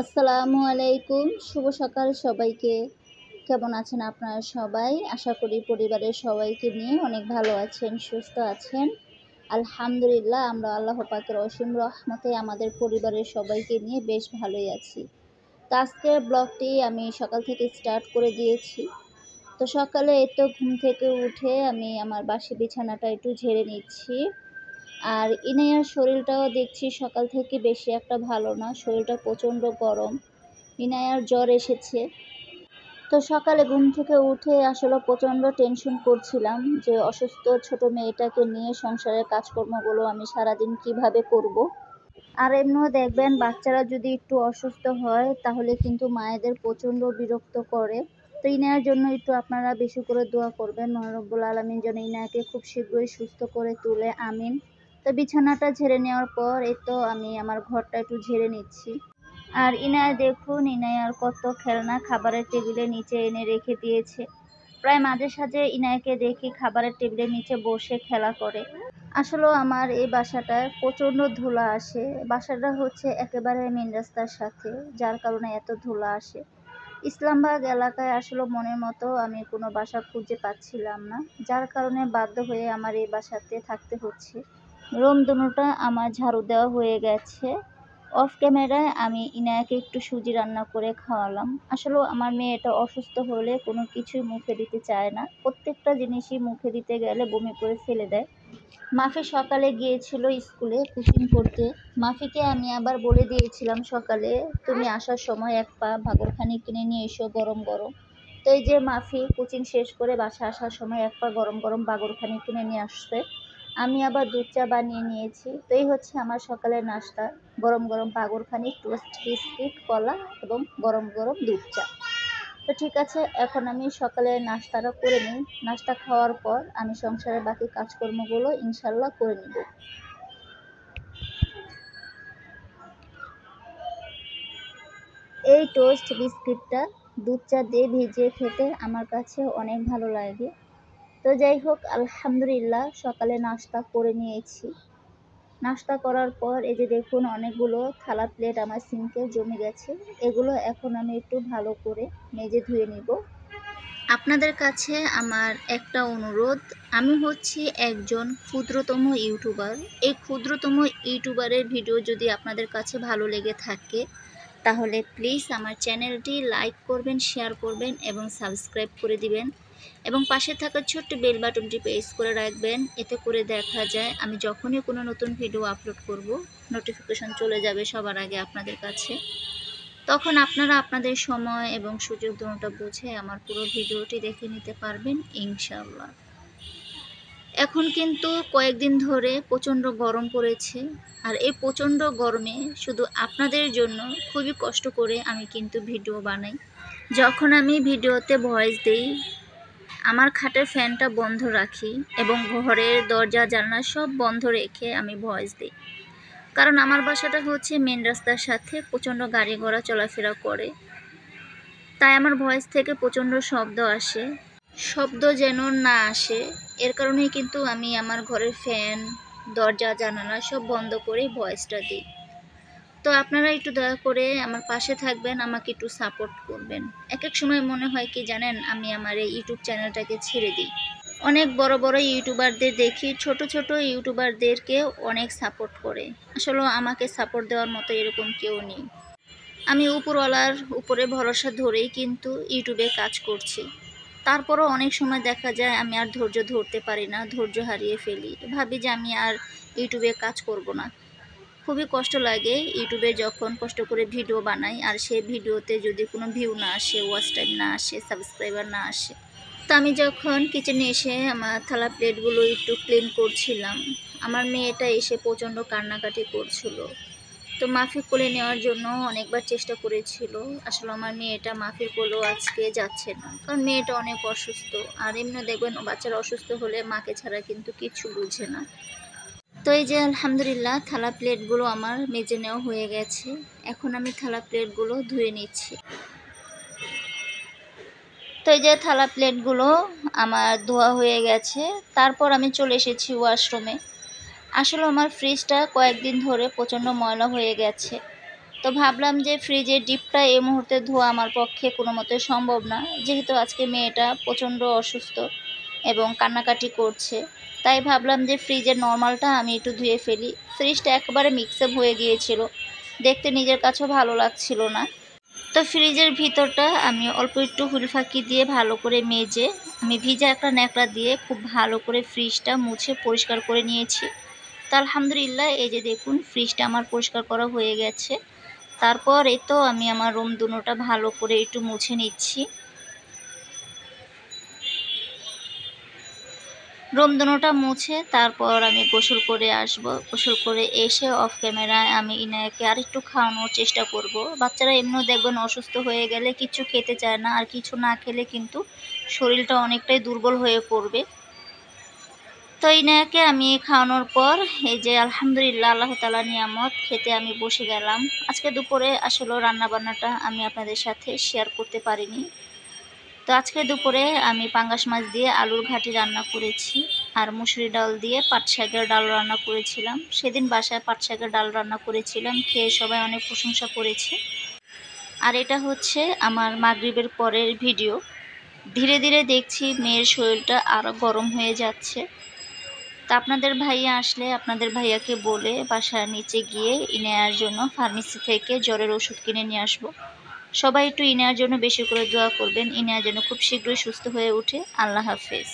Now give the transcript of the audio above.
আসসালামু আলাইকুম। শুভ সকাল সবাইকে। কেমন আছেন আপনারা সবাই? আশা করি পরিবারের সবাইকে নিয়ে অনেক ভালো আছেন, সুস্থ আছেন। আলহামদুলিল্লাহ আমরা আল্লাহ পাকের অসীম রহমতে আমাদের পরিবারের সবাইকে নিয়ে বেশ ভালোই আছি। তো আজকের ব্লগটি আমি সকাল থেকে স্টার্ট করে দিয়েছি। তো সকালে এই তো ঘুম থেকে উঠে আমি আমার বাসি বিছানাটা একটু ঝেড়ে নিচ্ছি। আর ইনায়ার শরীরটাও দেখছি সকাল থেকে বেশি একটা ভালো না, শরীরটা প্রচণ্ড গরম। ইনায়ার জ্বর এসেছে। তো সকালে ঘুম থেকে উঠে আসলে প্রচণ্ড টেনশন করছিলাম যে অসুস্থ ছোট মেয়েটাকে নিয়ে সংসারের কাজকর্মগুলো আমি সারাদিন কিভাবে করব। আর এমনিও দেখবেন বাচ্চারা যদি একটু অসুস্থ হয় তাহলে কিন্তু মায়েদের প্রচণ্ড বিরক্ত করে। তো ইনায়ার জন্য একটু আপনারা বেশি করে দোয়া করবেন, মহান রব্বুল আলামিন যেন ইনায়াকে খুব শীঘ্রই সুস্থ করে তুলে, আমিন। তো বিছানাটা ঝেড়ে নেওয়ার পর এই তো আমি আমার ঘরটা একটু ঝেড়ে নিচ্ছি। আর ইনায়া দেখুন, ইনায়ার কত খেলনা খাবারের টেবিলের নিচে এনে রেখে দিয়েছে। প্রায় মাঝে সাঝে ইনায়াকে দেখি খাবারের টেবিলের নিচে বসে খেলা করে। আসলেও আমার এই বাসাটায় প্রচণ্ড ধুলা আসে। বাসাটা হচ্ছে একেবারে মেন রাস্তার সাথে, যার কারণে এত ধুলা আসে। ইসলামবাগ এলাকায় আসলে মনের মতো আমি কোনো বাসা খুঁজে পাচ্ছিলাম না, যার কারণে বাধ্য হয়ে আমার এই বাসাতে থাকতে হচ্ছে। রুম দুটোটা আমার ঝাড়ু দেওয়া হয়ে গেছে। অফ ক্যামেরায় আমি ইনায়াকে একটু সুজি রান্না করে খাওয়ালাম। আসলেও আমার মেয়েটা অসুস্থ হলে কোনো কিছুই মুখে দিতে চায় না, প্রত্যেকটা জিনিসই মুখে দিতে গেলে বমি করে ফেলে দেয়। মাফি সকালে গিয়েছিল স্কুলে কোচিং করতে। মাফিকে আমি আবার বলে দিয়েছিলাম সকালে, তুমি আসার সময় এক পা ভাগরখানি কিনে নিয়ে এসো গরম গরম। তো এই যে মাফি কোচিং শেষ করে বাসা আসার সময় এক পা গরম গরম বাগরখানি কিনে নিয়ে আসছে। আমি আবার দুধ চা বানিয়ে নিয়েছি। তো এই হচ্ছে আমার সকালের নাস্তা, গরম গরম বাগরখানি, টোস্ট, বিস্কিট, কলা এবং গরম গরম দুধ চা। তো ঠিক আছে, এখন আমি সকালের নাস্তাটা করে নিই। নাস্তা খাওয়ার পর আমি সংসারের বাকি কাজকর্মগুলো ইনশাল্লাহ করে নিব। এই টোস্ট বিস্কিটটা দুধ চা দিয়ে ভিজিয়ে খেতে আমার কাছে অনেক ভালো লাগে। তো যাই হোক, আলহামদুলিল্লাহ সকালে নাস্তা করে নিয়েছি। নাস্তা করার পর এই যে দেখুন অনেকগুলো থালা প্লেট আমার সিঙ্কে জমে গেছে। এগুলো এখন আমি একটু ভালো করে মেজে ধুয়ে নিব। আপনাদের কাছে আমার একটা অনুরোধ, আমি হচ্ছি একজন ক্ষুদ্রতম ইউটিউবার। এই ক্ষুদ্রতম ইউটিউবারের ভিডিও যদি আপনাদের কাছে ভালো লেগে থাকে তাহলে প্লিজ আমার চ্যানেলটি লাইক করবেন, শেয়ার করবেন এবং সাবস্ক্রাইব করে দিবেন এবং পাশে থাকা ছোট্ট বেল বাটনটি প্রেস করে রাখবেন। এতে করে দেখা যায় আমি যখনই কোনো নতুন ভিডিও আপলোড করব নোটিফিকেশন চলে যাবে সবার আগে আপনাদের কাছে। তখন আপনারা আপনাদের সময় এবং সুযোগ দুটোটা বুঝে আমার পুরো ভিডিওটি দেখে নিতে পারবেন ইনশাআল্লাহ। এখন কিন্তু কয়েকদিন ধরে প্রচণ্ড গরম পড়েছে, আর এই প্রচণ্ড গরমে শুধু আপনাদের জন্য খুবই কষ্ট করে আমি কিন্তু ভিডিও বানাই। যখন আমি ভিডিওতে ভয়েস দিই আমার খাটের ফ্যানটা বন্ধ রাখি এবং ঘরের দরজা জানলা সব বন্ধ রেখে আমি ভয়েস দিই, কারণ আমার বাসাটা হচ্ছে মেন রাস্তার সাথে, প্রচণ্ড গাড়ি ঘোড়া চলাফেরা করে, তাই আমার ভয়েস থেকে প্রচণ্ড শব্দ আসে। শব্দ যেন না আসে এর কারণেই কিন্তু আমি আমার ঘরের ফ্যান, দরজা জানালা সব বন্ধ করে ভয়েসটা দিই। তো আপনারা একটু দয়া করে আমার পাশে থাকবেন, আমাকে একটু সাপোর্ট করবেন। এক এক সময় মনে হয় কি জানেন, আমি আমার এই ইউটিউব চ্যানেলটাকে ছেড়ে দিই। অনেক বড় বড় ইউটিউবারদের দেখি ছোট ছোট ইউটিউবারদেরকে অনেক সাপোর্ট করে, আসলে আমাকে সাপোর্ট দেওয়ার মতো এরকম কেউ নেই। আমি উপরওয়ালার উপরে ভরসা ধরেই কিন্তু ইউটিউবে কাজ করছি। তারপরও অনেক সময় দেখা যায় আমি আর ধৈর্য ধরতে পারি না, ধৈর্য হারিয়ে ফেলি, ভাবি যে আমি আর ইউটিউবে কাজ করব না। খুবই কষ্ট লাগে ইউটিউবে যখন কষ্ট করে ভিডিও বানাই আর সেই ভিডিওতে যদি কোনো ভিউ না আসে, ওয়াচ টাইম না আসে, সাবস্ক্রাইবার না আসে। তো আমি যখন কিচেনে এসে আমার থালা প্লেটগুলো একটু ক্লিন করছিলাম, আমার মেয়েটা এসে প্রচণ্ড কান্নাকাটি করছিল। তো মাফি কোলে নেওয়ার জন্য অনেকবার চেষ্টা করেছিল। আসলে আমার মেয়েটা মাফির কোলেও আজকে যাচ্ছে না, কারণ মেয়েটা অনেক অসুস্থ। আর এমনি দেখবেন বাচ্চারা অসুস্থ হলে মাকে ছাড়া কিন্তু কিছু বুঝে না। তো এই যে আলহামদুলিল্লাহ থালা প্লেটগুলো আমার মেজে নেওয়া হয়ে গেছে। এখন আমি থালা প্লেটগুলো ধুয়ে নিচ্ছি। তো এই যে থালা প্লেটগুলো আমার ধোয়া হয়ে গেছে। তারপর আমি চলে এসেছি ওয়াশরুমে। আসলে আমার ফ্রিজটা কয়েকদিন ধরে প্রচণ্ড ময়লা হয়ে গেছে। তো তো ভাবলাম যে ফ্রিজের ডিপটা এই মুহূর্তে ধোয়া আমার পক্ষে কোনো মতে সম্ভব না, যেহেতু আজকে মেয়েটা প্রচণ্ড অসুস্থ এবং কান্নাকাটি করছে। তাই ভাবলাম যে ফ্রিজের নর্মালটা আমি একটু ধুয়ে ফেলি। ফ্রিজটা একেবারে মিক্সআপ হয়ে গিয়েছিল, দেখতে নিজের কাছেও ভালো লাগছিল না। তো ফ্রিজের ভিতরটা আমি অল্প একটু হুল ফাঁকি দিয়ে ভালো করে মেজে আমি ভিজা একটা ন্যাকড়া দিয়ে খুব ভালো করে ফ্রিজটা মুছে পরিষ্কার করে নিয়েছি। তো আলহামদুলিল্লাহ, এই যে দেখুন ফ্রিজটা আমার পরিষ্কার করা হয়ে গেছে। তারপর এই তো আমি আমার রুম দুনোটা ভালো করে একটু মুছে নিচ্ছি। রুম দুনোটা মুছে তারপর আমি গোসল করে আসব। গোসল করে এসে অফ ক্যামেরায় আমি ইনায়াকে আর একটু খাওয়ানোর চেষ্টা করব। বাচ্চারা এমনিও দেখবেন অসুস্থ হয়ে গেলে কিছু খেতে চায় না, আর কিছু না খেলে কিন্তু শরীরটা অনেকটাই দুর্বল হয়ে পড়বে। তো ইনায়াকে আমি খাওয়ানোর পর এই যে আলহামদুলিল্লাহ আল্লাহ তাআলার নিয়ামত, খেতে আমি বসে গেলাম। আজকে দুপুরে আসলে রান্নাবান্নাটা আমি আপনাদের সাথে শেয়ার করতে পারিনি। তো আজকে দুপুরে আমি পাঙ্গাস মাছ দিয়ে আলুর ঘাটি রান্না করেছি, আর মুসুরি ডাল দিয়ে পাট শাকের ডাল রান্না করেছিলাম। সেদিন বাসায় পাট শাকের ডাল রান্না করেছিলাম, খেয়ে সবাই অনেক প্রশংসা করেছে। আর এটা হচ্ছে আমার মাগরিবের পরের ভিডিও। ধীরে ধীরে দেখছি মেয়ের শরীরটা আরও গরম হয়ে যাচ্ছে। তা আপনাদের ভাইয়া আসলে আপনাদের ভাইয়াকে বলে বাসার নিচে গিয়ে ইনায়ার জন্য ফার্মেসি থেকে জ্বরের ওষুধ কিনে নিয়ে আসবো। সবাই একটু ইনায়ার জন্য বেশি করে দোয়া করবেন, ইনায়া যেন খুব শীঘ্রই সুস্থ হয়ে ওঠে। আল্লাহ হাফেজ।